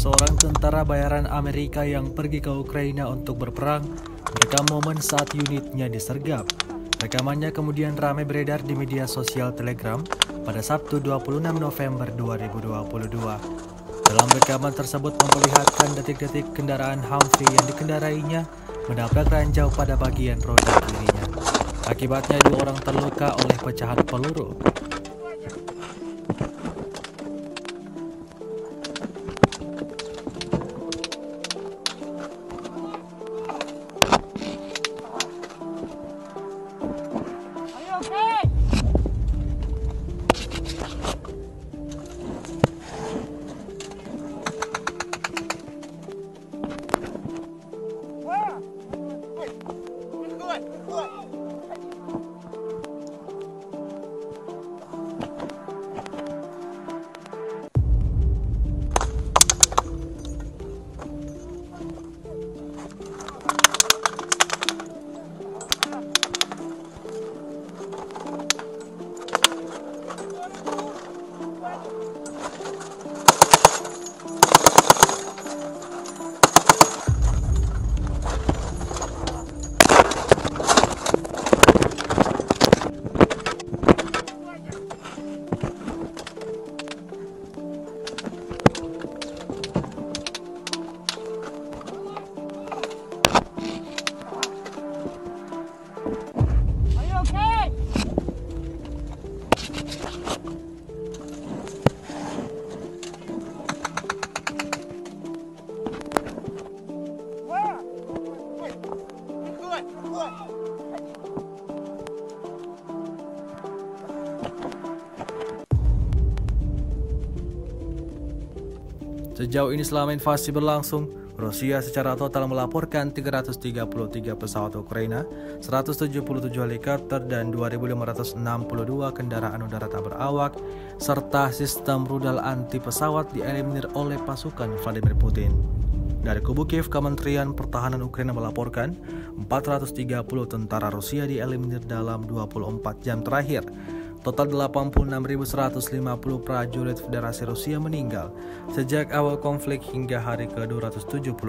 seorang tentara bayaran Amerika yang pergi ke Ukraina untuk berperang, merekam momen saat unitnya disergap. Rekamannya kemudian ramai beredar di media sosial Telegram pada Sabtu 26 November 2022. Dalam rekaman tersebut memperlihatkan detik-detik kendaraan Humvee yang dikendarainya menabrak ranjau pada bagian roda kirinya. Akibatnya 2 orang terluka oleh pecahan peluru. Sejauh ini selama invasi berlangsung, Rusia secara total melaporkan 333 pesawat Ukraina, 177 helikopter, dan 2.562 kendaraan udara tak berawak, serta sistem rudal anti pesawat dieliminir oleh pasukan Vladimir Putin. Dari kubu Kiev, Kementerian Pertahanan Ukraina melaporkan 430 tentara Rusia dieliminir dalam 24 jam terakhir. Total 86.150 prajurit Federasi Rusia meninggal sejak awal konflik hingga hari ke-276.